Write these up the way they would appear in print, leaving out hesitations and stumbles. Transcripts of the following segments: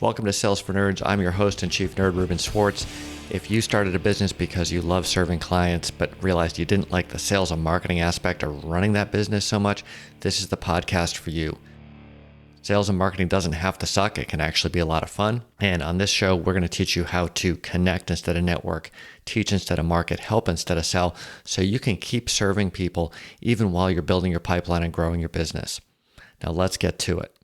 Welcome to Sales for Nerds. I'm your host and chief nerd, Ruben Swartz. If you started a business because you love serving clients but realized you didn't like the sales and marketing aspect of running that business so much, this is the podcast for you. Sales and marketing doesn't have to suck. It can actually be a lot of fun. And on this show, we're going to teach you how to connect instead of network, teach instead of market, help instead of sell, so you can keep serving people even while you're building your pipeline and growing your business. Now let's get to it.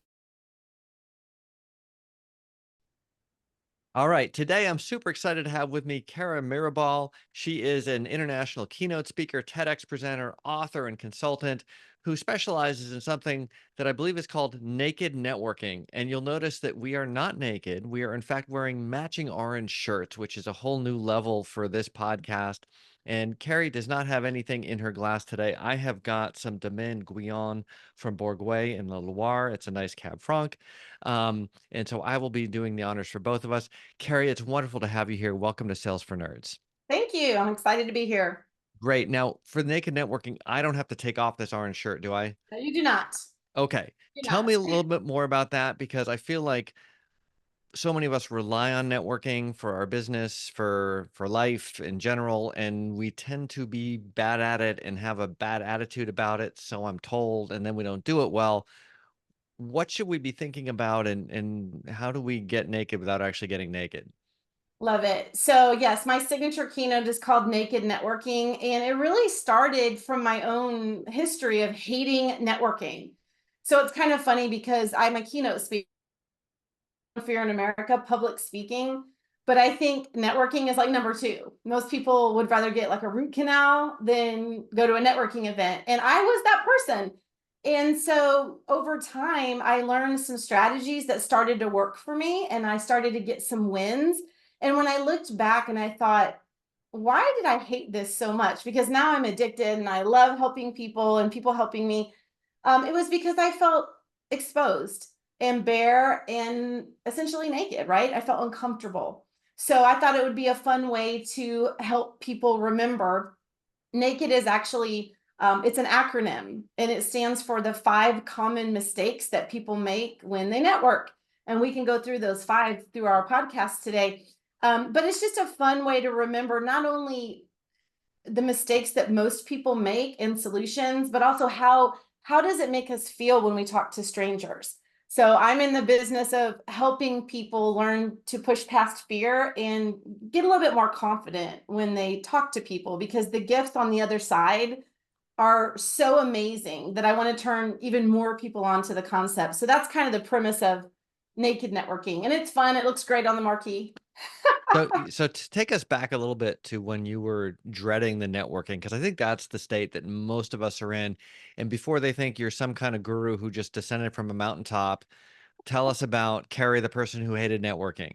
All right, today I'm super excited to have with me Kari Mirabal. She is an international keynote speaker, TEDx presenter, author, and consultant who specializes in something that I believe is called naked networking. And you'll notice that we are not naked. We are, in fact, wearing matching orange shirts, which is a whole new level for this podcast. And Kari does not have anything in her glass today. I have got some Domaine Guion from Bourgogne in the Loire. It's a nice Cab Franc. And so I will be doing the honors for both of us. Kari, it's wonderful to have you here. Welcome to Sales for Nerds. Thank you. I'm excited to be here. Great. Now, for the naked networking, I don't have to take off this orange shirt, do I? No, you do not. Okay. You do Tell not. me a little bit more about that, because I feel like so many of us rely on networking for our business, for life in general, and we tend to be bad at it and have a bad attitude about it, so I'm told, and then we don't do it well. What should we be thinking about, and how do we get naked without actually getting naked? Love it. So, yes, my signature keynote is called Naked Networking, and it really started from my own history of hating networking. So, it's kind of funny because I'm a keynote speaker here in America, public speaking, but I think networking is like number two. Most people would rather get like a root canal than go to a networking event. And I was that person. And so over time, I learned some strategies that started to work for me, and I started to get some wins. And when I looked back and I thought, why did I hate this so much? Because now I'm addicted and I love helping people and people helping me. It was because I felt exposed and bare and essentially naked, right? I felt uncomfortable. So I thought it would be a fun way to help people remember. Naked is actually it's an acronym, and it stands for the 5 common mistakes that people make when they network. And we can go through those 5 through our podcast today. But it's just a fun way to remember not only the mistakes that most people make in solutions, but also how does it make us feel when we talk to strangers? So I'm in the business of helping people learn to push past fear and get a little bit more confident when they talk to people, because the gifts on the other side are so amazing that I want to turn even more people onto the concept. So that's kind of the premise of naked networking. And it's fun. It looks great on the marquee. So to take us back a little bit to when you were dreading the networking, because I think that's the state that most of us are in. And before they think you're some kind of guru who just descended from a mountaintop, tell us about Kari, the person who hated networking.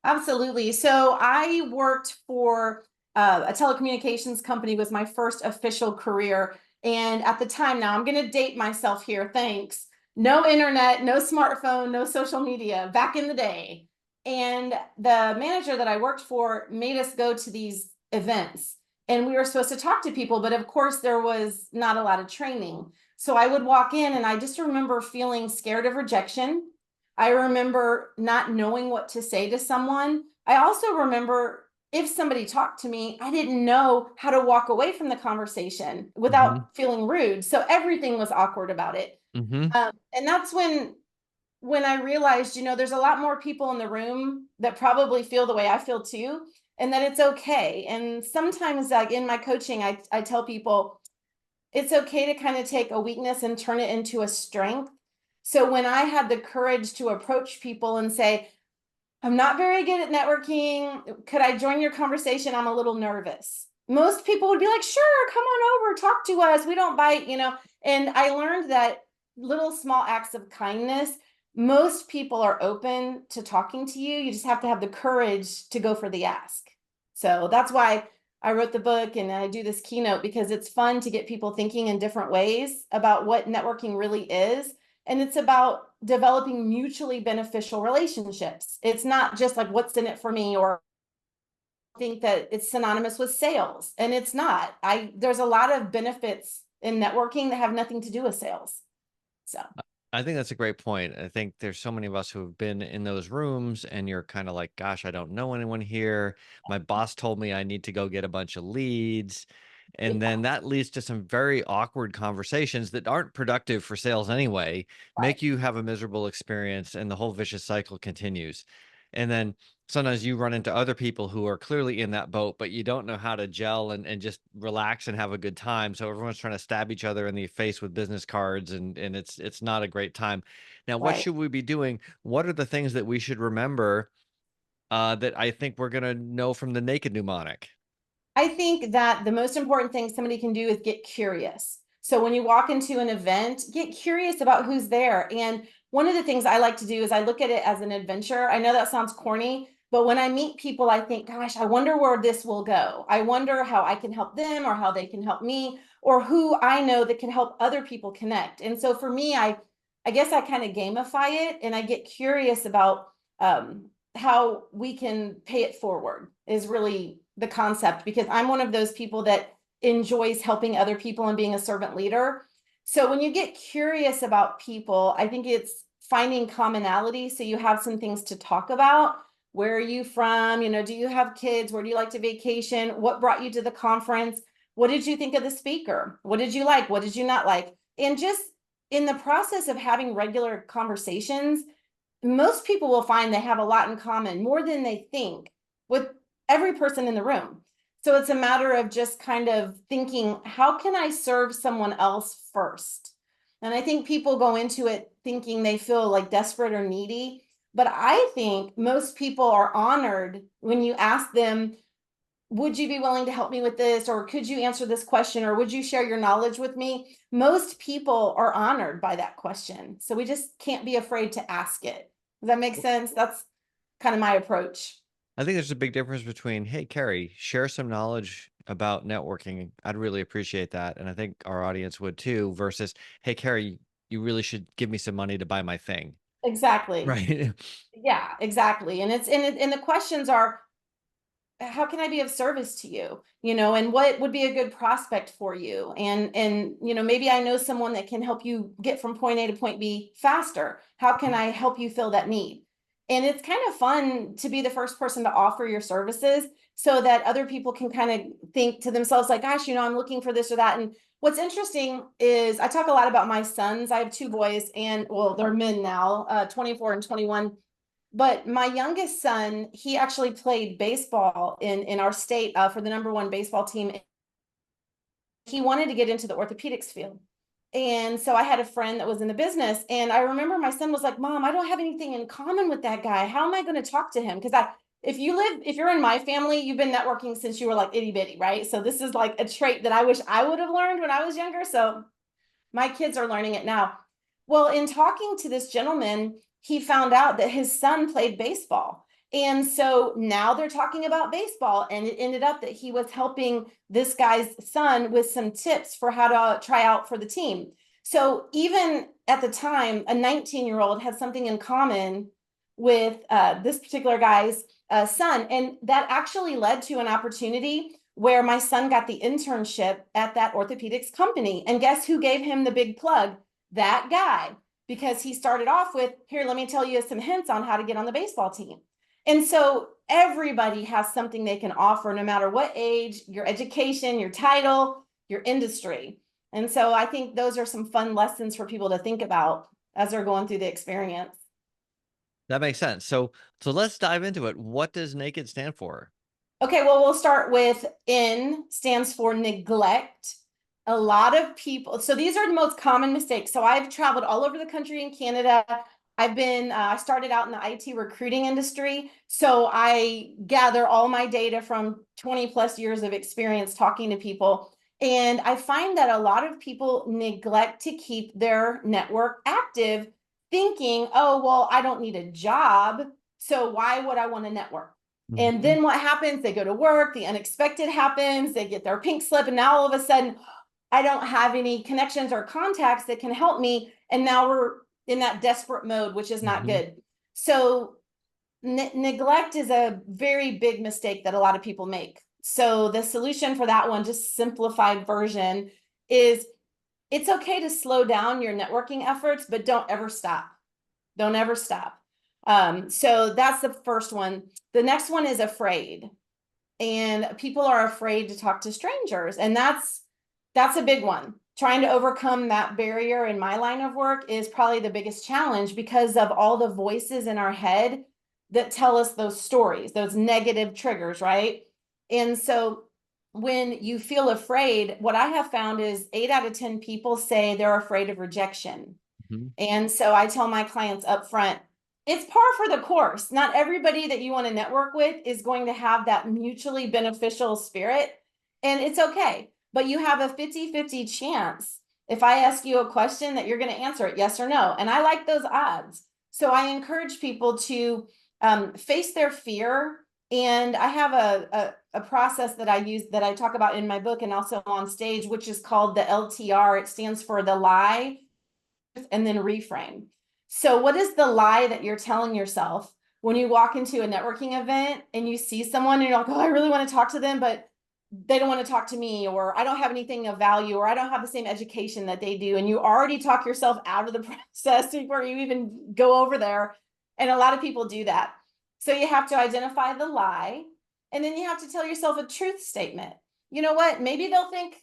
Absolutely. So I worked for a telecommunications company, was my first official career. And at the time, now I'm going to date myself here, thanks. No internet, no smartphone, no social media back in the day. And the manager that I worked for made us go to these events. And we were supposed to talk to people, but of course, there was not a lot of training. So I would walk in, and I just remember feeling scared of rejection. I remember not knowing what to say to someone. I also remember if somebody talked to me, I didn't know how to walk away from the conversation Mm-hmm. without feeling rude. So everything was awkward about it. Mm-hmm. And that's when I realized, there's a lot more people in the room that probably feel the way I feel too, and that it's okay. And sometimes, like in my coaching, I tell people it's okay to kind of take a weakness and turn it into a strength. So when I had the courage to approach people and say, I'm not very good at networking, could I join your conversation? I'm a little nervous. Most people would be like, sure, come on over, talk to us. We don't bite. And I learned that little small acts of kindness, most people are open to talking to you. You just have to have the courage to go for the ask. So that's why I wrote the book and I do this keynote, because it's fun to get people thinking in different ways about what networking really is. And it's about developing mutually beneficial relationships. It's not just like what's in it for me, or think that it's synonymous with sales, and it's not. There's a lot of benefits in networking that have nothing to do with sales. So I think that's a great point. I think there's so many of us who have been in those rooms and you're kind of like, gosh, I don't know anyone here. My boss told me I need to go get a bunch of leads. And Yeah, then that leads to some very awkward conversations that aren't productive for sales anyway, right, make you have a miserable experience, and the whole vicious cycle continues. And then sometimes you run into other people who are clearly in that boat, but you don't know how to gel and just relax and have a good time. So everyone's trying to stab each other in the face with business cards, and it's not a great time. Now, what right. should we be doing? What are the things that we should remember that I think we're gonna know from the naked mnemonic? I think that the most important thing somebody can do is get curious. So when you walk into an event, get curious about who's there. And one of the things I like to do is I look at it as an adventure. I know that sounds corny, but when I meet people, I think, gosh, I wonder where this will go. I wonder how I can help them or how they can help me or who I know that can help other people connect. And so for me, I guess I kind of gamify it and I get curious about how we can pay it forward is really the concept because I'm one of those people that enjoys helping other people and being a servant leader. So when you get curious about people, I think it's finding commonality so you have some things to talk about. Where are you from? You know, do you have kids? Where do you like to vacation? What brought you to the conference? What did you think of the speaker? What did you like? What did you not like? And just in the process of having regular conversations, most people will find they have a lot in common, more than they think, with every person in the room. So it's a matter of just kind of thinking, how can I serve someone else first? And I think people go into it thinking they feel like desperate or needy. But I think most people are honored when you ask them, would you be willing to help me with this? Or could you answer this question? Or would you share your knowledge with me? Most people are honored by that question. So we just can't be afraid to ask it. Does that make sense? That's kind of my approach. I think there's a big difference between, hey, Carrie, share some knowledge about networking. I'd really appreciate that. And I think our audience would too, versus, hey, Carrie, you really should give me some money to buy my thing. Exactly. Right. Yeah, exactly. And and the questions are, how can I be of service to you? You know, and what would be a good prospect for you? And you know, maybe I know someone that can help you get from point A to point B faster. How can I help you fill that need? And it's kind of fun to be the first person to offer your services so that other people can kind of think to themselves like, gosh, you know, I'm looking for this or that. And what's interesting is I talk a lot about my sons. I have two boys and well, they're men now, 24 and 21, but my youngest son, he actually played baseball in our state for the number one baseball team. He wanted to get into the orthopedics field. And so I had a friend that was in the business. And I remember my son was like, Mom, I don't have anything in common with that guy. How am I going to talk to him? Because if you're in my family, you've been networking since you were like itty bitty, right? So this is like a trait that I wish I would have learned when I was younger. So my kids are learning it now. Well, in talking to this gentleman, he found out that his son played baseball. And so now they're talking about baseball. And it ended up that he was helping this guy's son with some tips for how to try out for the team. So even at the time, a 19-year-old had something in common with this particular guy's son. And that actually led to an opportunity where my son got the internship at that orthopedics company. And guess who gave him the big plug? That guy, because he started off with, here, let me tell you some hints on how to get on the baseball team. And so everybody has something they can offer, no matter what age, your education, your title, your industry. And so I think those are some fun lessons for people to think about as they're going through the experience. That makes sense. So let's dive into it. What does naked stand for? Okay, well, we'll start with N stands for neglect. A lot of people, so these are the most common mistakes. So I've traveled all over the country in Canada. I started out in the IT recruiting industry. So I gather all my data from 20 plus years of experience talking to people. And I find that a lot of people neglect to keep their network active, thinking, oh, well, I don't need a job. So why would I want to network? And Mhm. then what happens? They go to work, the unexpected happens, they get their pink slip, and now all of a sudden, I don't have any connections or contacts that can help me. And now we're in that desperate mode, which is not Mhm. good. So, neglect is a very big mistake that a lot of people make. So, the solution for that one, just simplified version, is it's okay to slow down your networking efforts, but don't ever stop. Don't ever stop. So that's the first one. The next one is afraid. And people are afraid to talk to strangers. And that's a big one. Trying to overcome that barrier in my line of work is probably the biggest challenge because of all the voices in our head that tell us those stories, those negative triggers, right? And so when you feel afraid, what I have found is 8 out of 10 people say they're afraid of rejection. Mhm. And so I tell my clients up front, it's par for the course. Not everybody that you want to network with is going to have that mutually beneficial spirit. And it's okay. But you have a 50-50 chance if I ask you a question that you're going to answer it yes or no. And I like those odds. So I encourage people to face their fear. And I have a process that I use that I talk about in my book and also on stage, which is called the LTR. It stands for the lie, and then reframe. So, what is the lie that you're telling yourself when you walk into a networking event and you see someone and you're like, oh, I really want to talk to them, but they don't want to talk to me, or I don't have anything of value, or I don't have the same education that they do. And you already talk yourself out of the process before you even go over there. And a lot of people do that. So, you have to identify the lie, and then you have to tell yourself a truth statement. You know what? Maybe they'll think,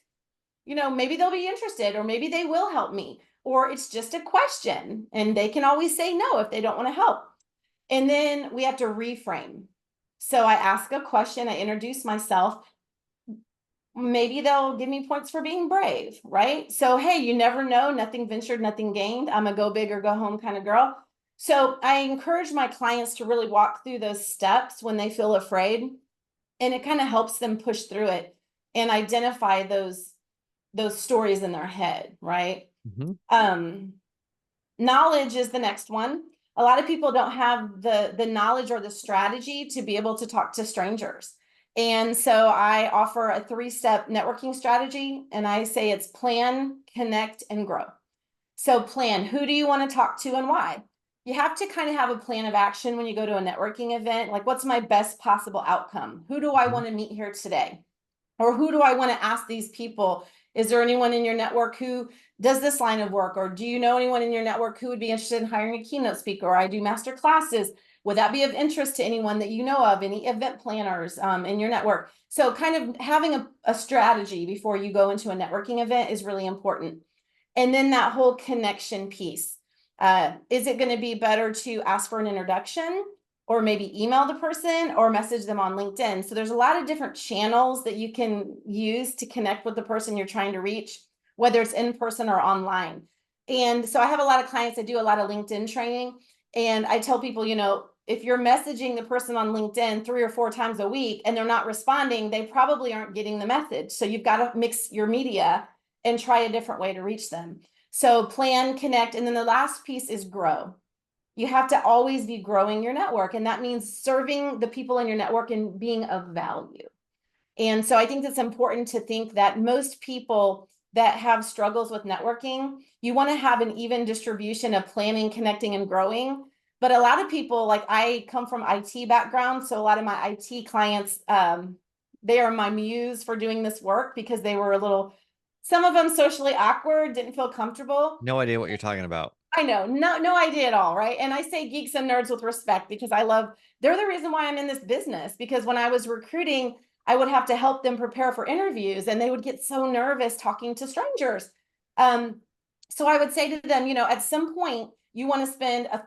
maybe they'll be interested, or maybe they will help me, or it's just a question and they can always say no if they don't want to help. And then we have to reframe. So I ask a question, I introduce myself. Maybe they'll give me points for being brave, right? So, hey, you never know, nothing ventured, nothing gained. I'm a go big or go home kind of girl. So I encourage my clients to really walk through those steps when they feel afraid, and it kind of helps them push through it and identify those stories in their head, right? Mhm. Knowledge is the next one. A lot of people don't have the knowledge or the strategy to be able to talk to strangers. And so I offer a 3-step networking strategy, and I say it's plan, connect, and grow. So plan, who do you want to talk to and why? You have to kind of have a plan of action when you go to a networking event. Like, what's my best possible outcome? Who do I Mhm. want to meet here today? Or who do I want to ask these people? Is there anyone in your network who does this line of work? Or do you know anyone in your network who would be interested in hiring a keynote speaker? Or I do master classes. Would that be of interest to anyone that you know of, any event planners in your network? So kind of having a strategy before you go into a networking event is really important. And then that whole connection piece. Is it going to be better to ask for an introduction, or maybe email the person, or message them on LinkedIn? So there's a lot of different channels that you can use to connect with the person you're trying to reach, whether it's in person or online. And so I have a lot of clients that do a lot of LinkedIn training. And I tell people, if you're messaging the person on LinkedIn 3 or 4 times a week and they're not responding, they probably aren't getting the message. So you've got to mix your media and try a different way to reach them. So plan, connect, and then the last piece is grow. You have to always be growing your network, and that means serving the people in your network and being of value. And so I think it's important to think that most people that have struggles with networking, you want to have an even distribution of planning, connecting, and growing. But a lot of people, like, I come from IT background, so a lot of my IT clients, they are my muse for doing this work because they were some of them socially awkward, didn't feel comfortable. No idea what you're talking about. I know, no idea at all, right? And I say geeks and nerds with respect because they're the reason why I'm in this business. Because when I was recruiting, I would have to help them prepare for interviews, and they would get so nervous talking to strangers. Um, so I would say to them, at some point, you want to spend a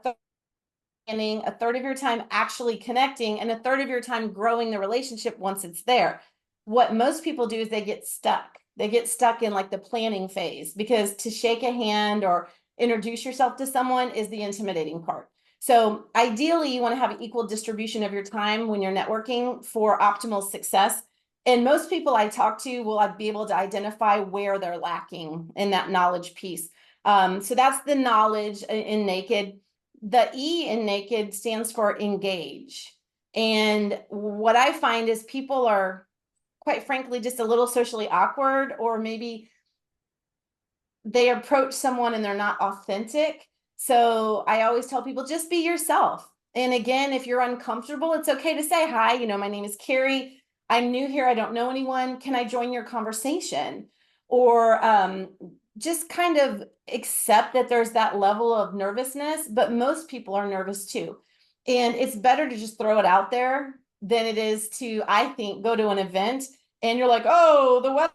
third of your time actually connecting, and a third of your time growing the relationship once it's there. What most people do is they get stuck. They get stuck in like the planning phase, because to shake a hand or introduce yourself to someone is the intimidating part. So ideally, you want to have an equal distribution of your time when you're networking for optimal success. And most people I talk to will be able to identify where they're lacking in that knowledge piece. So that's the knowledge in Naked. The E in Naked stands for engage. And what I find is people are, quite frankly, just a little socially awkward, or maybe they approach someone and they're not authentic. So I always tell people, just be yourself. And again, if you're uncomfortable, it's okay to say, hi, my name is Kari. I'm new here. I don't know anyone. Can I join your conversation? Or just kind of accept that there's that level of nervousness, but most people are nervous too. And it's better to just throw it out there than it is to, I think, go to an event and you're like, oh, the weather,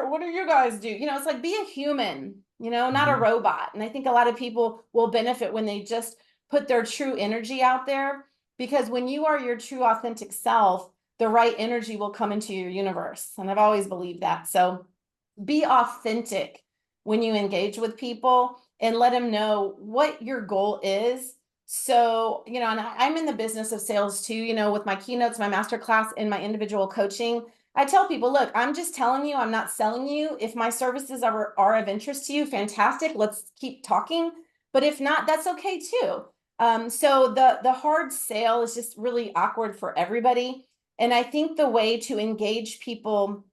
what do you guys do? It's like be a human, not a Mhm. robot. And I think a lot of people will benefit when they just put their true energy out there, because when you are your true authentic self, the right energy will come into your universe. And I've always believed that. So be authentic when you engage with people and let them know what your goal is. So, and I'm in the business of sales too, with my keynotes, my master class, and my individual coaching. I tell people, look, I'm just telling you, I'm not selling you. If my services are of interest to you, fantastic. Let's keep talking. But if not, that's okay too. So the hard sale is just really awkward for everybody. And I think the way to engage people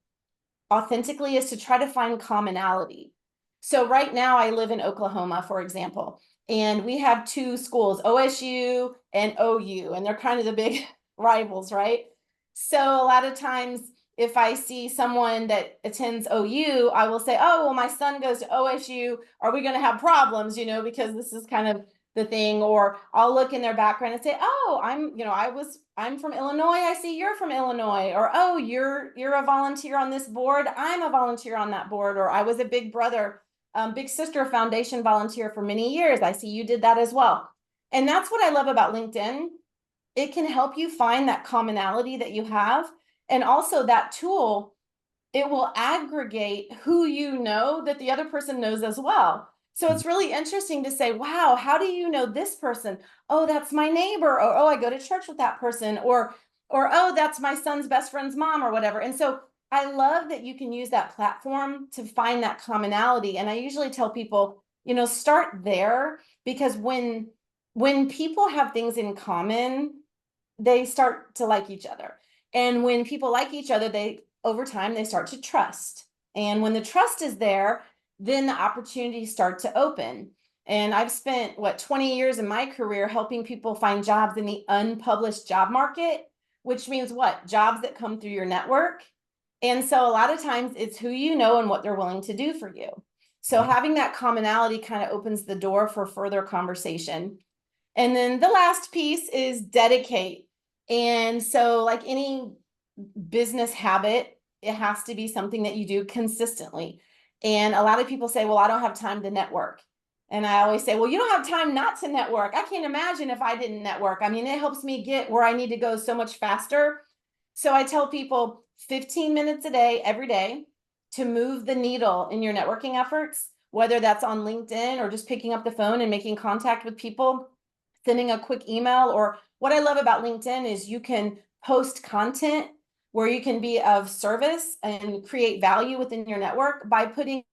authentically is to try to find commonality. So right now I live in Oklahoma, for example, and we have two schools, OSU and OU, and they're kind of the big rivals, right? So a lot of times if I see someone that attends OU, I will say, "Oh, well my son goes to OSU. Are we going to have problems, because this is kind of the thing." Or I'll look in their background and say, "Oh, I'm from Illinois. I see you're from Illinois." Or, "Oh, you're a volunteer on this board. I'm a volunteer on that board." Or, "I was a Big Brother, Big Sister Foundation volunteer for many years. I see you did that as well." And that's what I love about LinkedIn. It can help you find that commonality that you have. And also that tool, it will aggregate who you know that the other person knows as well. So Mhm. it's really interesting to say, wow, how do you know this person? Oh, that's my neighbor. Or, oh, I go to church with that person. Or, oh, that's my son's best friend's mom or whatever. And so I love that you can use that platform to find that commonality. And I usually tell people, start there, because when people have things in common, they start to like each other. And when people like each other, they over time they start to trust. And when the trust is there, then the opportunities start to open. And I've spent 20 years in my career helping people find jobs in the unpublished job market, which means what? Jobs that come through your network. And so a lot of times it's who you know and what they're willing to do for you. So Mhm. having that commonality kind of opens the door for further conversation. And then the last piece is dedicate. And so, like any business habit, it has to be something that you do consistently. And a lot of people say, well, I don't have time to network. And I always say, well, you don't have time not to network. I can't imagine if I didn't network. I mean, it helps me get where I need to go so much faster. So I tell people 15 minutes a day, every day, to move the needle in your networking efforts, whether that's on LinkedIn or just picking up the phone and making contact with people, sending a quick email. Or what I love about LinkedIn is you can post content where you can be of service and create value within your network by putting,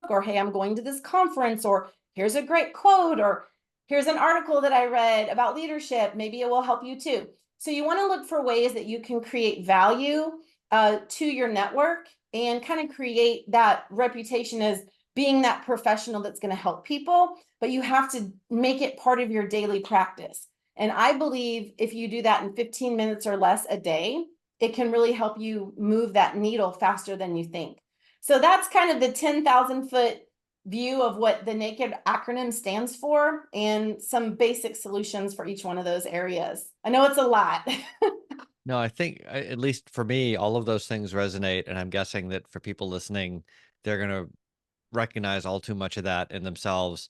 or, "Hey, I'm going to this conference," or, "Here's a great quote," or, "Here's an article that I read about leadership. Maybe it will help you too." So you want to look for ways that you can create value to your network and kind of create that reputation as being that professional that's going to help people, but you have to make it part of your daily practice. And I believe if you do that in 15 minutes or less a day, it can really help you move that needle faster than you think. So that's kind of the 10,000-foot view of what the NAKED acronym stands for and some basic solutions for each one of those areas. I know it's a lot. No, I think, at least for me, all of those things resonate, and I'm guessing that for people listening, they're gonna recognize all too much of that in themselves.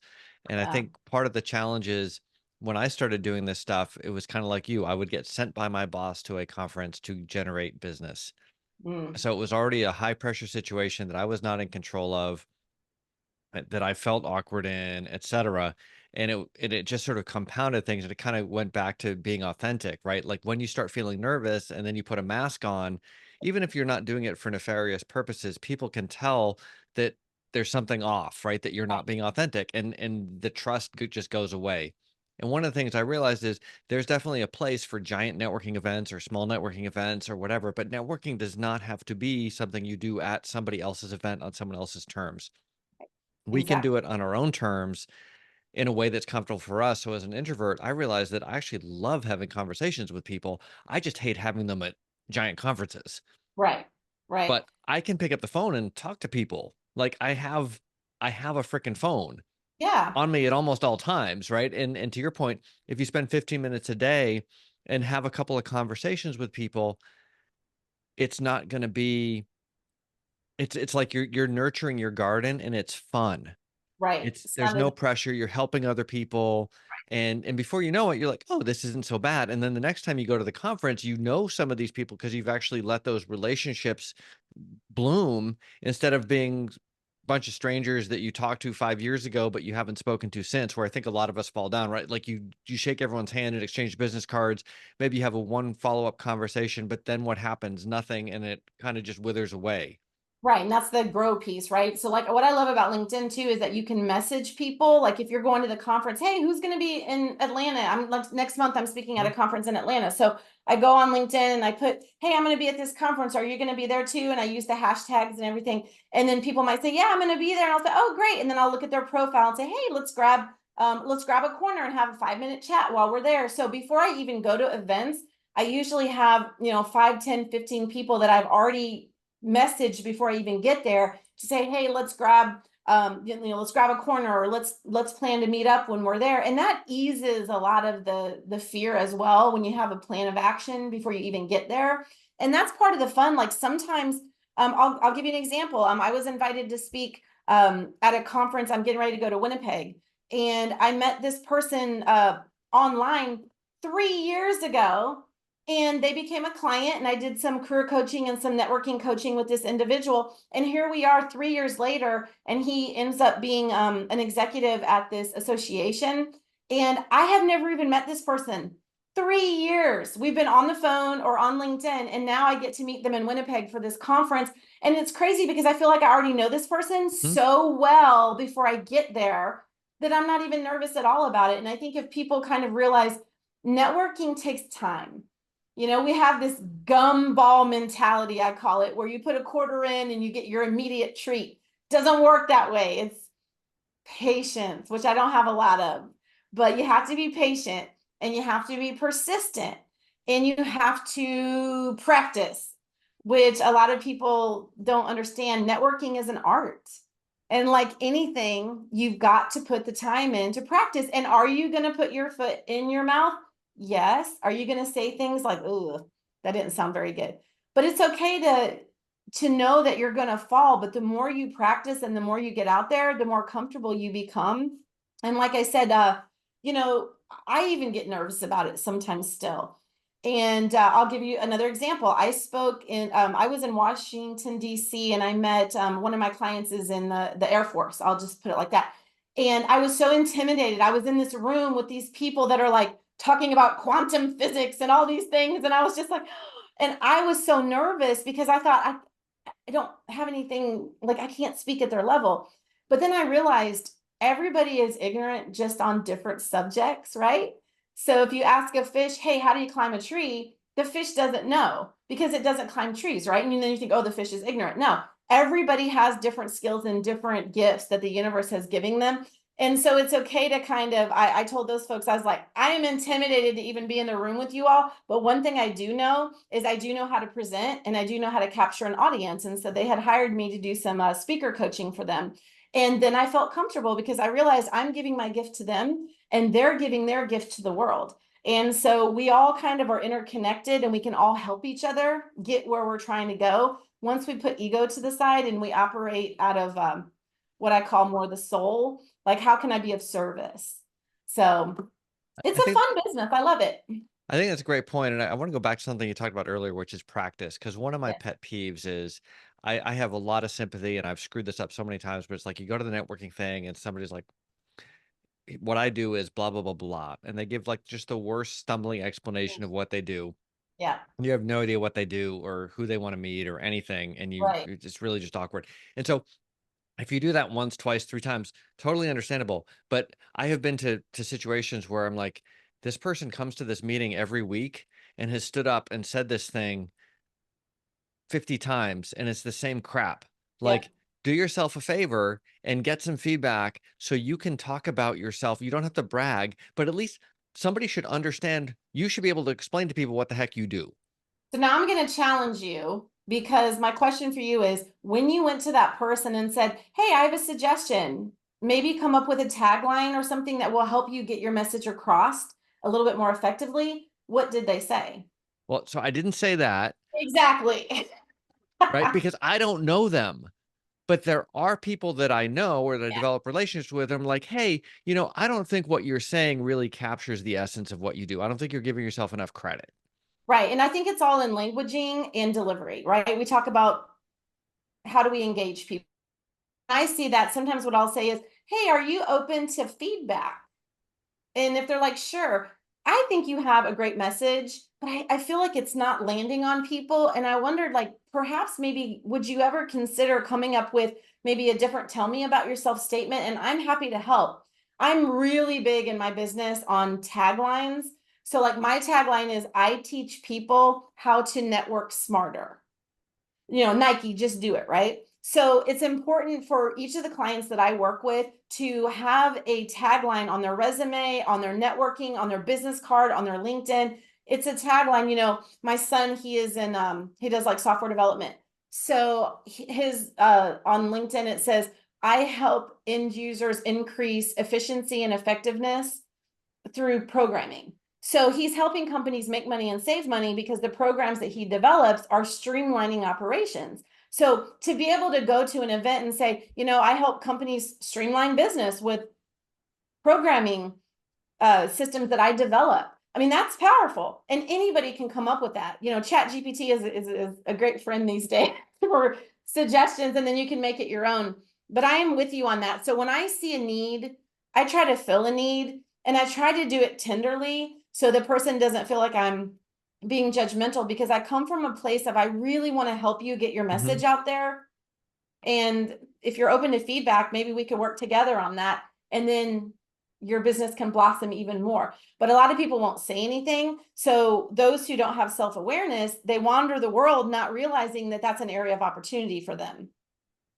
And I Yeah. think part of the challenge is when I started doing this stuff, it was kind of like you. I would get sent by my boss to a conference to generate business. Mm, So it was already a high pressure situation that I was not in control of, that I felt awkward in, etcetera. And it just sort of compounded things, and it kind of went back to being authentic, right? Like when you start feeling nervous and then you put a mask on, even if you're not doing it for nefarious purposes, people can tell that there's something off, right? That you're right. not being authentic, and the trust just goes away. And one of the things I realized is there's definitely a place for giant networking events or small networking events or whatever, but networking does not have to be something you do at somebody else's event on someone else's terms. We can do Exactly. it on our own terms in a way that's comfortable for us. So as an introvert, I realized that I actually love having conversations with people. I just hate having them at giant conferences. Right. Right. but I can pick up the phone and talk to people. Like I have a freaking phone Yeah. on me at almost all times, right? And to your point, if you spend 15 minutes a day and have a couple of conversations with people, it's not going to be it's like you're nurturing your garden and it's fun. Right. There's Sounded no pressure, you're helping other people, and before you know it, you're like, "Oh, this isn't so bad," and then the next time you go to the conference, you know some of these people because 'cause you've actually let those relationships bloom instead of being bunch of strangers that you talked to 5 years ago, but you haven't spoken to since, where I think a lot of us fall down, right? Like, you shake everyone's hand and exchange business cards, maybe you have a one follow-up conversation, but then what happens? Nothing, and it kinda just withers away. Right, and that's the grow piece, right? So like what I love about LinkedIn too is that you can message people. Like if you're going to the conference, hey, who's going to be in Atlanta? I'm like next month I'm speaking at Mhm, a conference in Atlanta. So I go on LinkedIn and I put, hey, I'm going to be at this conference. Are you going to be there too? And I use the hashtags and everything. And then people might say, yeah, I'm going to be there. And I'll say, oh, great. And then I'll look at their profile and say, hey, let's grab a corner and have a 5 minute chat while we're there. So before I even go to events, I usually have, 5, 10, 15 people that I've already message before I even get there to say, hey, let's grab a corner, or let's plan to meet up when we're there. And that eases a lot of the fear as well when you have a plan of action before you even get there. And that's part of the fun. Like sometimes I'll give you an example. I was invited to speak at a conference. I'm getting ready to go to Winnipeg, and I met this person online 3 years ago, and they became a client, and I did some career coaching and some networking coaching with this individual, and here we are 3 years later, and he ends up being an executive at this association, and I have never even met this person. 3 years we've been on the phone or on LinkedIn, and now I get to meet them in Winnipeg for this conference. And it's crazy because I feel like I already know this person mhm. so well before I get there that I'm not even nervous at all about it. And I think if people kind of realize networking takes time. We have this gumball mentality, I call it, where you put a quarter in and you get your immediate treat. Doesn't work that way. It's patience, which I don't have a lot of, but you have to be patient and you have to be persistent and you have to practice, which a lot of people don't understand. Networking is an art. And like anything, you've got to put the time in to practice. And are you going to put your foot in your mouth? Yes. Are you going to say things like, "Ooh, that didn't sound very good"? But it's okay to know that you're going to fall, but the more you practice and the more you get out there, the more comfortable you become. And like I said, you know I even get nervous about it sometimes still. And I'll give you another example. I was in Washington DC, and I met one of my clients is in the Air Force. I'll just put it like that. And I was so intimidated. I was in this room with these people that are like talking about quantum physics and all these things, and I was just like, and I was so nervous because I thought I don't have anything, like I can't speak at their level. But then I realized everybody is ignorant just on different subjects, right? So if you ask a fish, hey, how do you climb a tree? The fish doesn't know because it doesn't climb trees, right? And then you think, oh, the fish is ignorant. No, everybody has different skills and different gifts that the universe has given them. And so it's okay to kind of, I told those folks, I was like, I am intimidated to even be in the room with you all. But one thing I do know is I do know how to present and I do know how to capture an audience. And so they had hired me to do some speaker coaching for them. And then I felt comfortable because I realized I'm giving my gift to them and they're giving their gift to the world. And so we all kind of are interconnected and we can all help each other get where we're trying to go once we put ego to the side and we operate out of what I call more the soul. Like, how can I be of service? So it's I a think fun business. I love it. I think that's a great point, and I wanna go back to something you talked about earlier, which is practice. Because one of my Yeah. pet peeves is I have a lot of sympathy, and I've screwed this up so many times, but it's like you go to the networking thing and somebody's like, "What I do is blah, blah, blah, blah," and they give, like, just the worst stumbling explanation of what they do. Yeah. You have no idea what they do or who they wanna meet or anything, and Right. it's really just awkward, and so if you do that once, twice, 3 times, totally understandable, but I have been to situations where I'm like, "This person comes to this meeting every week and has stood up and said this thing 50 times, and it's the same crap." Yeah. Like, do yourself a favor and get some feedback so you can talk about yourself. You don't have to brag, but at least somebody should understand you should be able to explain to people what the heck you do. So now I'm going to challenge you Because my question for you is, when you went to that person and said, hey, I have a suggestion, maybe come up with a tagline or something that will help you get your message across a little bit more effectively. What did they say? Well, so I didn't say that, Exactly. right? Because I don't know them. But there are people that I know or that I Yeah. develop relationships with. I'm like, hey, I don't think what you're saying really captures the essence of what you do. I don't think you're giving yourself enough credit. Right. And I think it's all in languaging and delivery, right? We talk about how do we engage people. I see that sometimes what I'll say is, hey, are you open to feedback? And if they're like, sure, I think you have a great message, but I feel like it's not landing on people. And I wondered, like, perhaps maybe would you ever consider coming up with maybe a different tell me about yourself statement? And I'm happy to help. I'm really big in my business on taglines. So, like, my tagline is I teach people how to network smarter. Nike, just do it, right? So it's important for each of the clients that I work with to have a tagline on their resume, on their networking, on their business card, on their LinkedIn. It's a tagline. My son, he is in he does like software development. So his on LinkedIn it says, I help end users increase efficiency and effectiveness through programming. So he's helping companies make money and save money because the programs that he develops are streamlining operations. So to be able to go to an event and say, I help companies streamline business with programming systems that I develop. I mean, that's powerful. And anybody can come up with that. Chat GPT is a great friend these days for suggestions, and then you can make it your own. But I am with you on that. So when I see a need, I try to fill a need, and I try to do it tenderly so the person doesn't feel like I'm being judgmental, because I come from a place of I really want to help you get your Mhm. message out there. And if you're open to feedback, maybe we could work together on that. And then your business can blossom even more. But a lot of people won't say anything. So those who don't have self-awareness, they wander the world not realizing that that's an area of opportunity for them.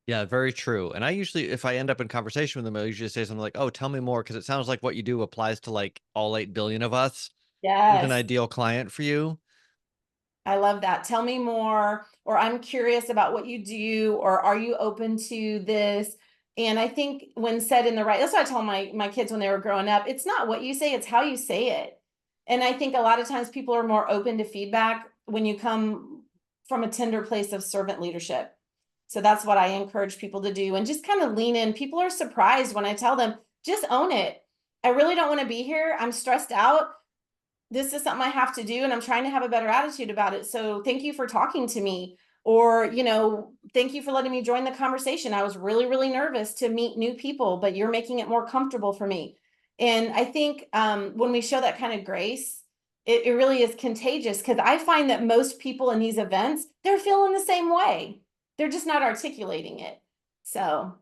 Yeah, very true. And I usually, if I end up in conversation with them, I usually say something like, "Oh, tell me more," because it sounds like what you do applies to like all 8 billion of us. Who's an Yes. ideal client for you? I love that. Tell me more, or I'm curious about what you do, or are you open to this? And I think when said in the right, that's what I tell my kids when they were growing up. It's not what you say, it's how you say it. And I think a lot of times people are more open to feedback when you come from a tender place of servant leadership. So that's what I encourage people to do, and just kind of lean in. People are surprised when I tell them, just own it. I really don't want to be here. I'm stressed out. This is something I have to do, and I'm trying to have a better attitude about it. So thank you for talking to me. Or, thank you for letting me join the conversation. I was really, really nervous to meet new people, but you're making it more comfortable for me. And I think when we show that kind of grace, it really is contagious, because I find that most people in these events, they're feeling the same way. They're just not articulating it. So,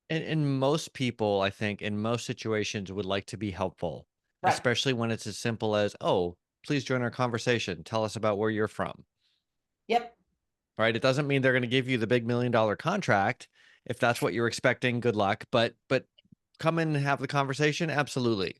And most people, I think, in most situations would like to be helpful, right. especially when it's as simple as, "Oh, please join our conversation. Tell us about where you're from." Yep. Right? It doesn't mean they're gonna give you the big $1,000,000 contract. If that's what you're expecting, good luck, but come in and have the conversation, absolutely.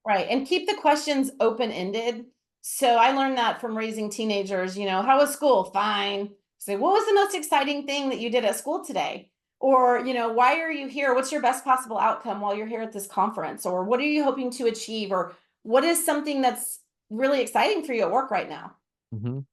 Right. And keep the questions open ended. So I learned that from raising teenagers. How was school? Fine. Say, what was the most exciting thing that you did at school today? Or, why are you here? What's your best possible outcome while you're here at this conference? Or what are you hoping to achieve? Or what is something that's really exciting for you at work right now? Mhm.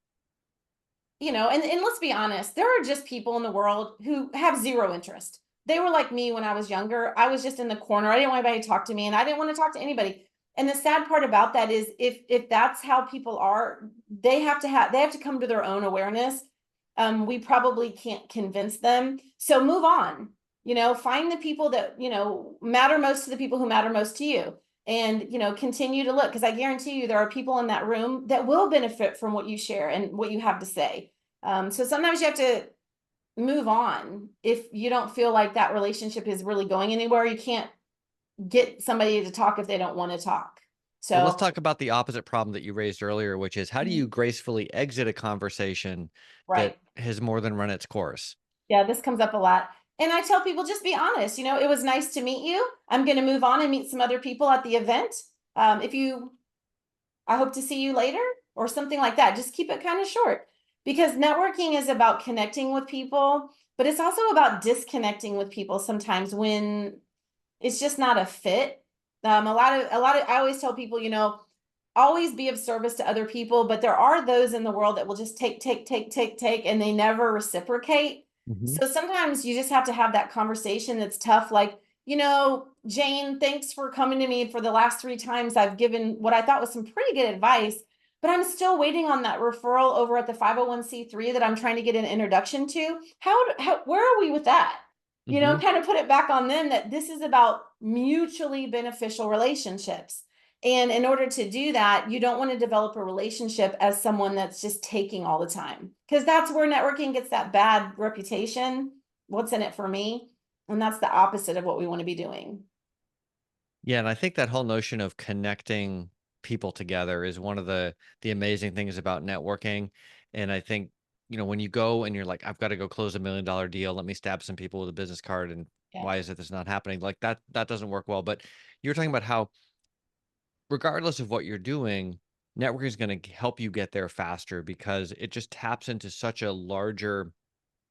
And let's be honest, there are just people in the world who have zero interest. They were like me when I was younger. I was just in the corner. I didn't want anybody to talk to me, and I didn't want to talk to anybody. And the sad part about that is, if that's how people are, they have to come to their own awareness. We probably can't convince them. So move on. Find the people that matter most to the people who matter most to you, and continue to look, because I guarantee you there are people in that room that will benefit from what you share and what you have to say. So sometimes you have to move on if you don't feel like that relationship is really going anywhere. You can't get somebody to talk if they don't want to talk. Well, let's So, talk about the opposite problem that you raised earlier, which is how do mhm, you gracefully exit a conversation that right. has more than run its course? Yeah, this comes up a lot. And I tell people, just be honest. It was nice to meet you. I'm going to move on and meet some other people at the event. If you I hope to see you later, or something like that. Just keep it kind of short. Because networking is about connecting with people, but it's also about disconnecting with people sometimes when it's just not a fit. I always tell people, always be of service to other people, but there are those in the world that will just take, and they never reciprocate. Mhm. So sometimes you just have to have that conversation that's tough. Like, Jane, thanks for coming to me for the last 3 times I've given what I thought was some pretty good advice, but I'm still waiting on that referral over at the 501(c)(3) that I'm trying to get an introduction to. Where are we with that? Mhm. Kind of put it back on them that this is about mutually beneficial relationships. And in order to do that, you don't want to develop a relationship as someone that's just taking all the time, because that's where networking gets that bad reputation. What's in it for me? And that's the opposite of what we want to be doing. Yeah, and I think that whole notion of connecting people together is one of the amazing things about networking. And I think, when you go and you're like, I've got to go close $1 million deal, let me stab some people with a business card, and Yeah. why is it that's not happening? Like that doesn't work well. But you're talking about how, regardless of what you're doing, networking is going to help you get there faster because it just taps into such a larger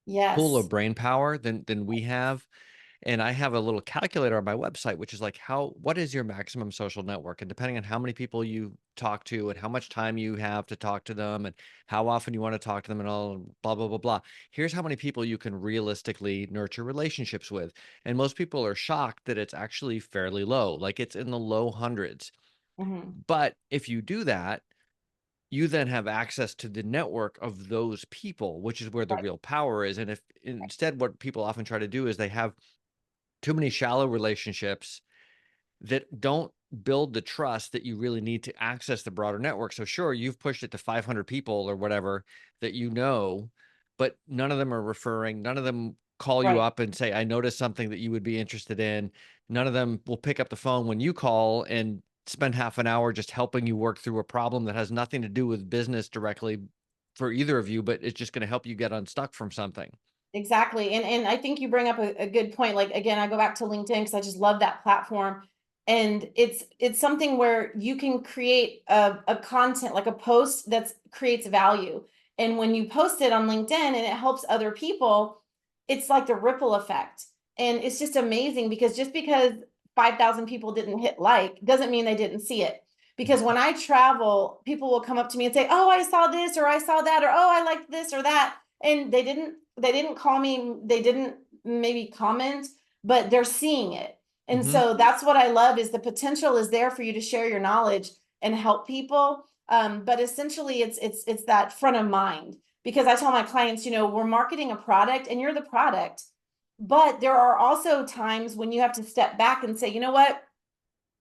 pool of Yes. brain power than we have. And I have a little calculator on my website, which is like, what is your maximum social network? And depending on how many people you talk to and how much time you have to talk to them and how often you want to talk to them and all blah, blah, blah, blah. Here's how many people you can realistically nurture relationships with. And most people are shocked that it's actually fairly low, like it's in the low hundreds. Mhm. But if you do that, you then have access to the network of those people, which is where the Right. real power is. And if instead, what people often try to do is they have too many shallow relationships that don't build the trust that you really need to access the broader network. So sure, you've pushed it to 500 people or whatever that but none of them are referring. None of them call you Right. up and say, I noticed something that you would be interested in. None of them will pick up the phone when you call and spend half an hour just helping you work through a problem that has nothing to do with business directly for either of you, but it's just going to help you get unstuck from something. Exactly. And I think you bring up a good point. Like, again, I go back to LinkedIn because I just love that platform. And it's something where you can create a content, like a post that creates value. And when you post it on LinkedIn and it helps other people, it's like the ripple effect. And it's just amazing because just because 5,000 people didn't hit like doesn't mean they didn't see it. Because when I travel, people will come up to me and say, "Oh, I saw this, or I saw that, or oh, I liked this or that." And they didn't call me, they didn't maybe comment, but they're seeing it. And Hmm. so that's what I love, is the potential is there for you to share your knowledge and help people. But essentially it's that front of mind, because I tell my clients, we're marketing a product and you're the product. But there are also times when you have to step back and say, you know what?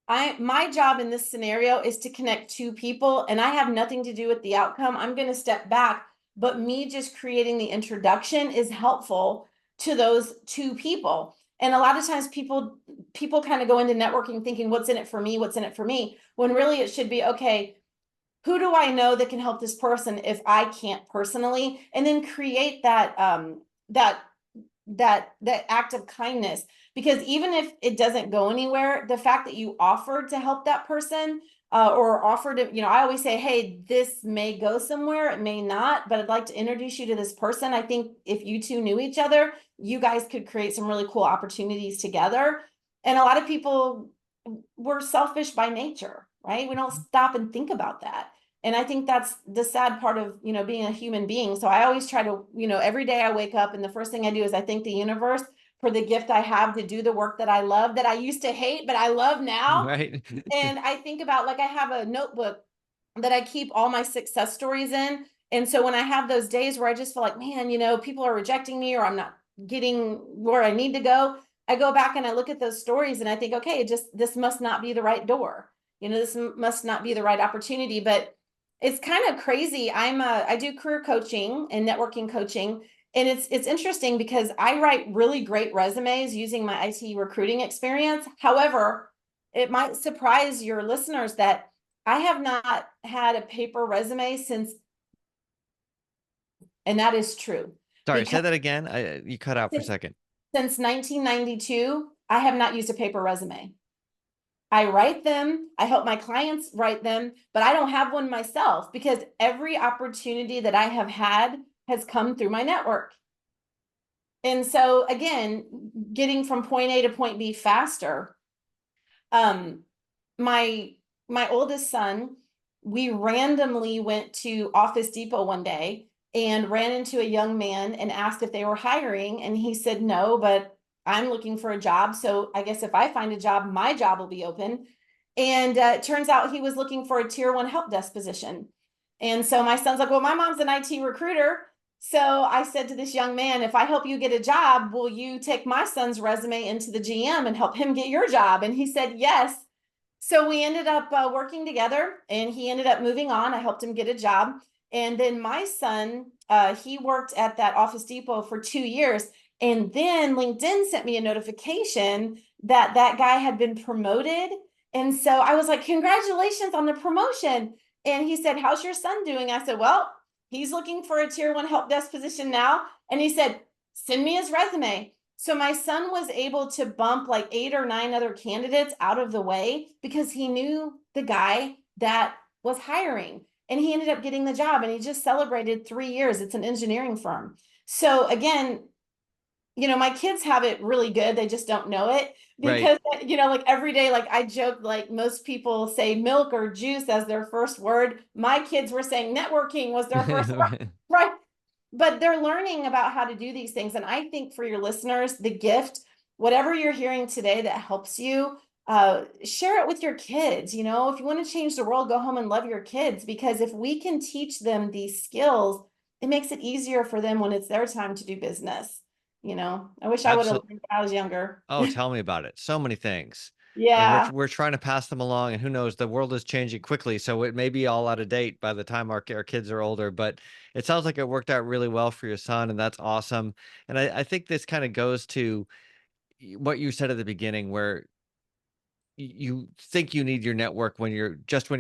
My job in this scenario is to connect two people, and I have nothing to do with the outcome. I'm going to step back, but me just creating the introduction is helpful to those two people. And a lot of times people kind of go into networking thinking, what's in it for me? What's in it for me? When really it should be, okay, who do I know that can help this person if I can't personally? And then create that act of kindness, because even if it doesn't go anywhere, the fact that you offered to help that person, or offered to, I always say, hey, this may go somewhere, it may not, but I'd like to introduce you to this person. I think if you two knew each other, you guys could create some really cool opportunities together. And a lot of people, we're selfish by nature, right? We don't stop and think about that. And I think that's the sad part of, being a human being. So I always try to, every day I wake up and the first thing I do is I thank the universe for the gift I have to do the work that I love, that I used to hate, but I love now. Right. And I think about, like, I have a notebook that I keep all my success stories in. And so when I have those days where I just feel like, man, people are rejecting me, or I'm not getting where I need to go, I go back and I look at those stories and I think, okay, this must not be the right door. This must not be the right opportunity. But it's kind of crazy. I do career coaching and networking coaching. And it's interesting because I write really great resumes using my IT recruiting experience. However, it might surprise your listeners that I have not had a paper resume since, and that is true, Sorry, because say that again. You cut out for a since, second. since 1992, I have not used a paper resume. I write them, I help my clients write them, but I don't have one myself, because every opportunity that I have had has come through my network. And so again, getting from point A to point B faster. Um, my my oldest son, we randomly went to Office Depot one day and ran into a young man and asked if they were hiring, and he said no, but I'm looking for a job, so I guess if I find a job, my job will be open. And it turns out he was looking for a tier one help desk position. And so my son's like, well, my mom's an IT recruiter. So I said to this young man, if I help you get a job, will you take my son's resume into the GM and help him get your job? And he said, yes. So we ended up working together, and he ended up moving on. I helped him get a job. And then my son, he worked at that Office Depot for 2 years. And then LinkedIn sent me a notification that that guy had been promoted. And so I was like, congratulations on the promotion. And he said, how's your son doing? I said, well, he's looking for a tier one help desk position now. And he said, send me his resume. So my son was able to bump like 8 or 9 other candidates out of the way because he knew the guy that was hiring, and he ended up getting the job, and he just celebrated 3 years. It's an engineering firm. So again, my kids have it really good. They just don't know it Right. because, like every day, like I joke, like most people say milk or juice as their first word. My kids were saying networking was their first word, right? But they're learning about how to do these things. And I think for your listeners, the gift, whatever you're hearing today that helps you, share it with your kids. If you want to change the world, go home and love your kids, because if we can teach them these skills, it makes it easier for them when it's their time to do business. I wish I would have Absolutely. learned when I was younger. Oh, tell me about it. So many things. And we're Yeah, we're trying to pass them along, and who knows, the world is changing quickly, so it may be all out of date by the time our kids are older, but it sounds like it worked out really well for your son, and that's awesome. And I think this kind of goes to what you said at the beginning, where you think you need your network when you're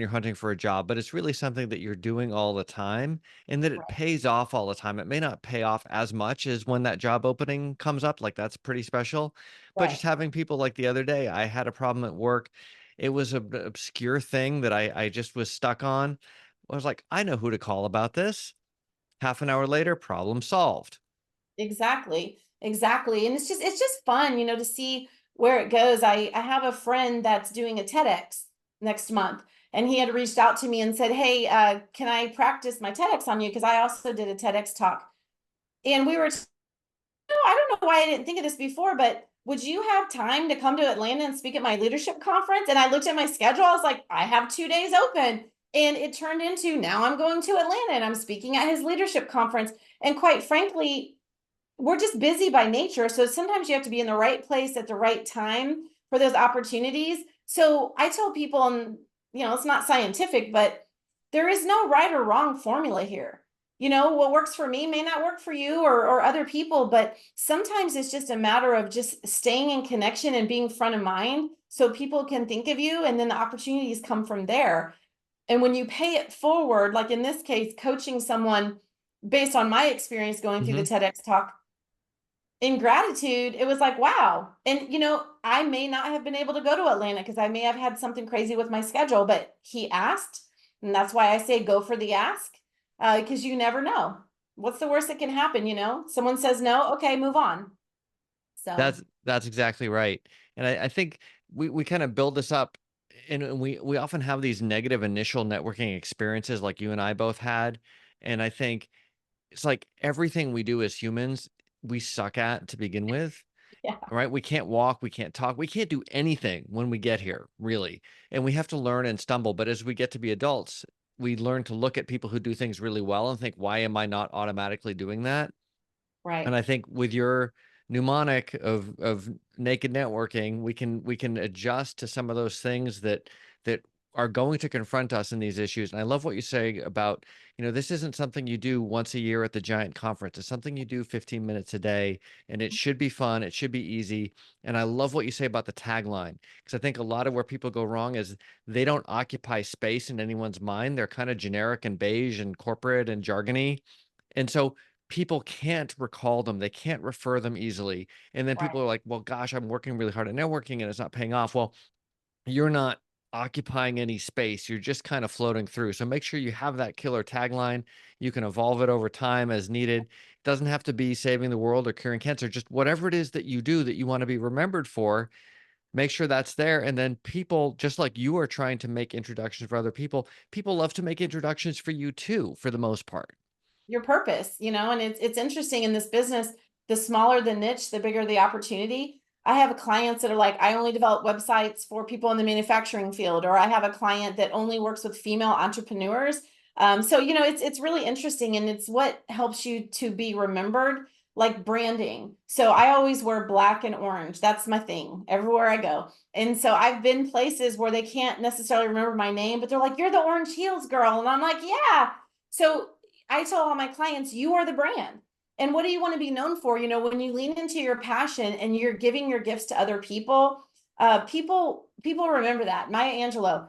hunting for a job, but it's really something that you're doing all the time, and that it right, pays off all the time. It may not pay off as much as when that job opening comes up, like that's pretty special. But just right. having people, like the other day, I had a problem at work. It was an obscure thing that I just was stuck on. I was like, I know who to call about this. Half an hour later, problem solved. Exactly. Exactly. And it's just fun, to see where it goes. I have a friend that's doing a TEDx next month, and he had reached out to me and said, hey, can I practice my TEDx on you? Because I also did a TEDx talk. And we were, no, I don't know why I didn't think of this before, but would you have time to come to Atlanta and speak at my leadership conference? And I looked at my schedule. I was like, I have 2 days open. And it turned into, now I'm going to Atlanta and I'm speaking at his leadership conference. And quite frankly, we're just busy by nature. So sometimes you have to be in the right place at the right time for those opportunities. So I tell people, and it's not scientific, but there is no right or wrong formula here. What works for me may not work for you or other people, but sometimes it's just a matter of just staying in connection and being front of mind so people can think of you, and then the opportunities come from there. And when you pay it forward, like in this case, coaching someone based on my experience going through the Mhm. TEDx talk, in gratitude, it was like, wow. And, I may not have been able to go to Atlanta because I may have had something crazy with my schedule, but he asked. And that's why I say go for the ask, because you never know. What's the worst that can happen? Someone says no, okay, move on. So, That's exactly right. And I think we kind of build this up, and we often have these negative initial networking experiences like you and I both had. And I think it's like everything we do as humans, we suck at to begin with. yeah, Right? We can't walk, we can't talk, we can't do anything when we get here, really. And we have to learn and stumble. But as we get to be adults, we learn to look at people who do things really well and think, why am I not automatically doing that? And right, I think with your mnemonic of naked networking, we can adjust to some of those things that are going to confront us in these issues. And I love what you say about, this isn't something you do once a year at the giant conference. It's something you do 15 minutes a day, and it should be fun. It should be easy. And I love what you say about the tagline, because I think a lot of where people go wrong is they don't occupy space in anyone's mind. They're kind of generic and beige and corporate and jargony. And so people can't recall them, they can't refer them easily, and then right, people are like, "Well, gosh, I'm working really hard at networking and it's not paying off." Well, you're not occupying any space. You're just kind of floating through. So make sure you have that killer tagline. You can evolve it over time as needed. It doesn't have to be saving the world or curing cancer, just whatever it is that you do that you want to be remembered for. Make sure that's there. And then people, just like you are trying to make introductions for other people, people love to make introductions for you too, for the most part. Your purpose, and it's interesting in this business, the smaller the niche, the bigger the opportunity. I have clients that are like, I only develop websites for people in the manufacturing field, or I have a client that only works with female entrepreneurs. So it's really interesting, and it's what helps you to be remembered, like branding. So I always wear black and orange. That's my thing everywhere I go. And so I've been places where they can't necessarily remember my name, but they're like, "You're the Orange Heels girl," and I'm like, "Yeah." So I tell all my clients, you are the brand. And what do you want to be known for? When you lean into your passion and you're giving your gifts to other people, people remember that. Maya Angelou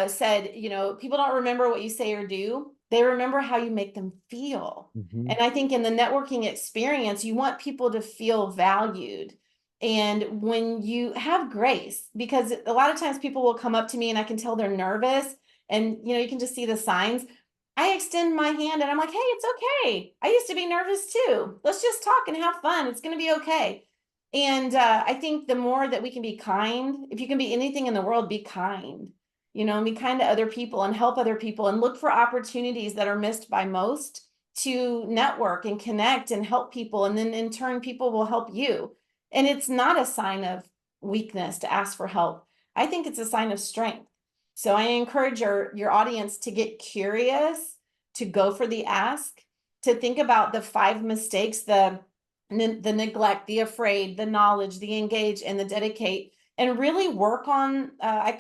said, people don't remember what you say or do. They remember how you make them feel. Mhm. And I think in the networking experience, you want people to feel valued. And when you have grace, because a lot of times people will come up to me and I can tell they're nervous, and you can just see the signs. I extend my hand and I'm like, "Hey, it's okay. I used to be nervous too. Let's just talk and have fun. It's going to be okay." And I think the more that we can be kind, if you can be anything in the world, be kind, and be kind to other people and help other people and look for opportunities that are missed by most to network and connect and help people. And then in turn, people will help you. And it's not a sign of weakness to ask for help. I think it's a sign of strength. So I encourage your audience to get curious, to go for the ask, to think about the 5 mistakes, the neglect, the afraid, the knowledge, the engage, and the dedicate, and really work on.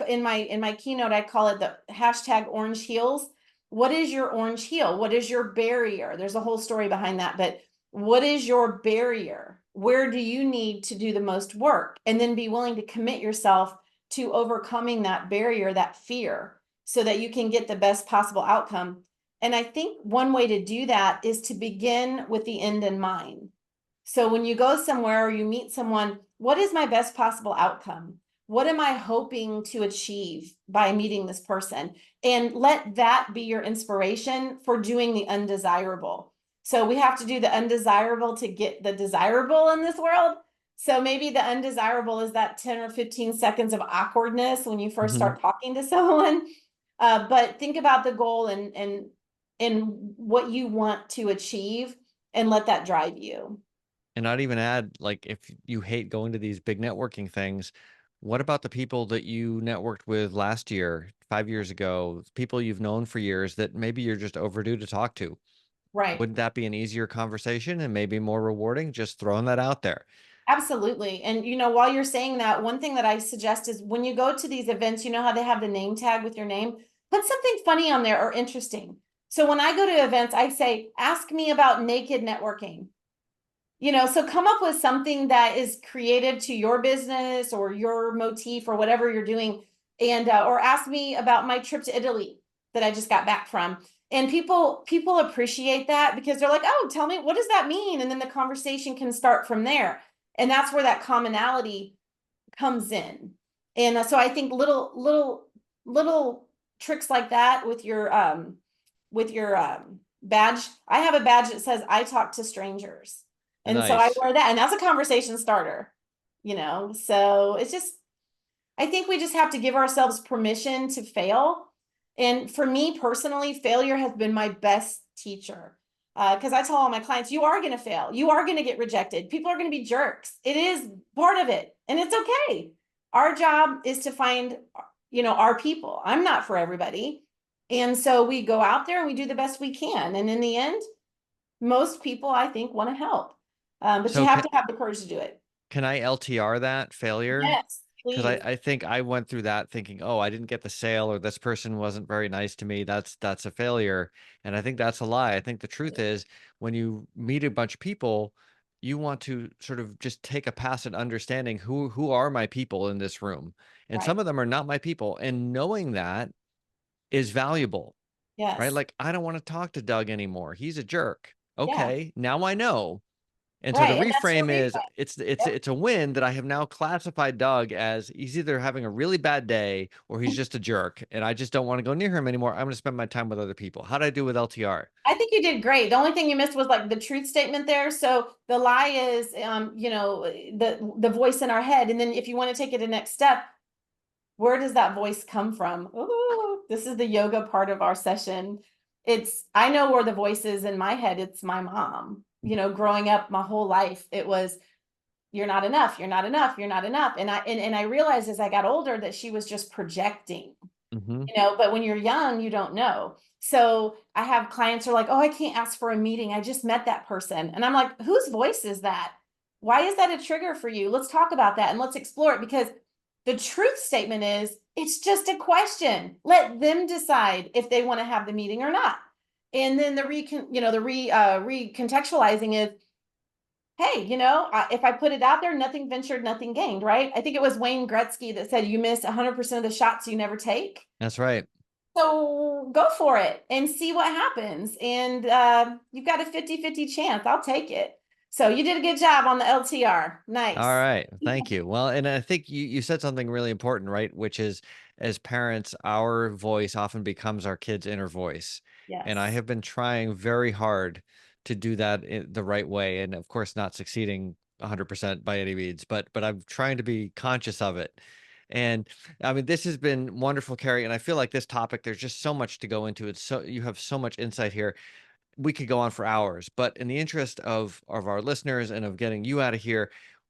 In my keynote, I call it the hashtag Orange Heels. What is your orange heel? What is your barrier? There's a whole story behind that, but what is your barrier? Where do you need to do the most work? And then be willing to commit yourself to overcoming that barrier, that fear, so that you can get the best possible outcome. And I think one way to do that is to begin with the end in mind. So when you go somewhere or you meet someone, what is my best possible outcome? What am I hoping to achieve by meeting this person? And let that be your inspiration for doing the undesirable. So we have to do the undesirable to get the desirable in this world. So maybe the undesirable is that 10 or 15 seconds of awkwardness when you first Mhm. start talking to someone. But think about the goal and what you want to achieve, and let that drive you. And I'd even add, like, if you hate going to these big networking things, what about the people that you networked with last year, 5 years ago, people you've known for years that maybe you're just overdue to talk to? Right. Wouldn't that be an easier conversation and maybe more rewarding? Just throwing that out there. Absolutely. And while you're saying that, one thing that I suggest is when you go to these events, you know how they have the name tag with your name? Put something funny on there or interesting. So when I go to events, I say, "Ask me about naked networking." So come up with something that is creative to your business or your motif or whatever you're doing. And or ask me about my trip to Italy that I just got back from. And people appreciate that because they're like, "Oh, tell me, what does that mean?" And then the conversation can start from there. And that's where that commonality comes in. And so I think little tricks like that with your badge. I have a badge that says I talk to strangers. And so I Nice. wear that, and that's a conversation starter. So it's just, I think we just have to give ourselves permission to fail. And for me personally, failure has been my best teacher. Because I tell all my clients, you are going to fail. You are going to get rejected. People are going to be jerks. It is part of it. And it's okay. Our job is to find, our people. I'm not for everybody. And so we go out there and we do the best we can. And in the end, most people, I think, want to help. But you So have can to have the courage to do it. can I LTR that failure? Yes, 'Cause please. I think I went through that thinking, "Oh, I didn't get the sale," or "This person wasn't very nice to me. That's a failure." And I think that's a lie. I think the truth is when you meet a bunch of people, you want to sort of just take a pass at understanding who are my people in this room. And Right. some of them are not my people. And knowing that is valuable, right? Yes. Like, I don't want to talk to Doug anymore. He's a jerk. Yeah. Okay, now I know. And so the Right, and that's your reframe is reframe. it's Yep. it's a win that I have now classified Doug as he's either having a really bad day or he's just a jerk, and I just don't want to go near him anymore. I'm going to spend my time with other people. How do I do with LTR? I think you did great. The only thing you missed was like the truth statement there. So the lie is, the voice in our head, and then if you want to take it a next step, where does that voice come from? Ooh, this is the yoga part of our session. I know where the voice is in my head. It's my mom. Growing up my whole life, it was, you're not enough, you're not enough, you're not enough. And I realized as I got older that she was just projecting. Hmm. But when you're young, you don't know. So I have clients who are like, oh, I can't ask for a meeting. I just met that person. And I'm like, whose voice is that? Why is that a trigger for you? Let's talk about that and let's explore it, because the truth statement is it's just a question. Let them decide if they want to have the meeting or not. And then the recontextualizing is, hey, if I put it out there, nothing ventured, nothing gained, right? I think it was Wayne Gretzky that said you miss 100% of the shots you never take. That's right. So go for it and see what happens. And you've got a 50-50 chance. I'll take it. So you did a good job on the LTR. All Nice. right. Thank you. Well, and I think you said something really important, right? Which is as parents, our voice often becomes our kids' inner voice. And I Yes. have been trying very hard to do that the right way. And of course, not succeeding 100% by any means, but I'm trying to be conscious of it. And I mean, this has been wonderful, Carrie. And I feel like this topic, there's just so much to go into. You have so much insight here. We could go on for hours, but in the interest of our listeners and of getting you out of here,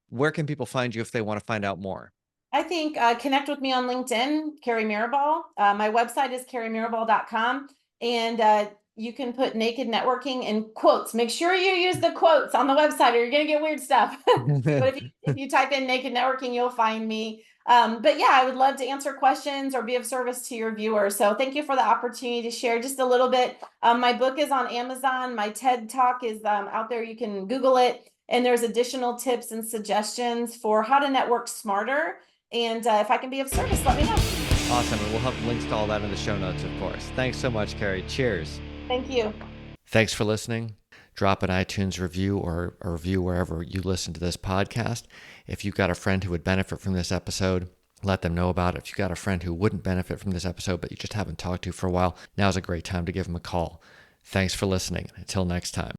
where can people find you if they want to find out more? I think connect with me on LinkedIn, Kari Mirabal. My website is karimirabal.com. And you can put naked networking in quotes. Make sure you use the quotes on the website or you're going to get weird stuff. But if you type in naked networking, you'll find me. But yeah, I would love to answer questions or be of service to your viewers. So thank you for the opportunity to share just a little bit. My book is on Amazon. My TED Talk is out there. You can Google it. And there's additional tips and suggestions for how to network smarter. And if I can be of service, let me know. Awesome. And we'll have links to all that in the show notes, of course. Thanks so much, Carrie. Cheers. Thank you. Thanks for listening. Drop an iTunes review or a review wherever you listen to this podcast. If you've got a friend who would benefit from this episode, let them know about it. If you've got a friend who wouldn't benefit from this episode, but you just haven't talked to for a while, now's a great time to give them a call. Thanks for listening. Until next time.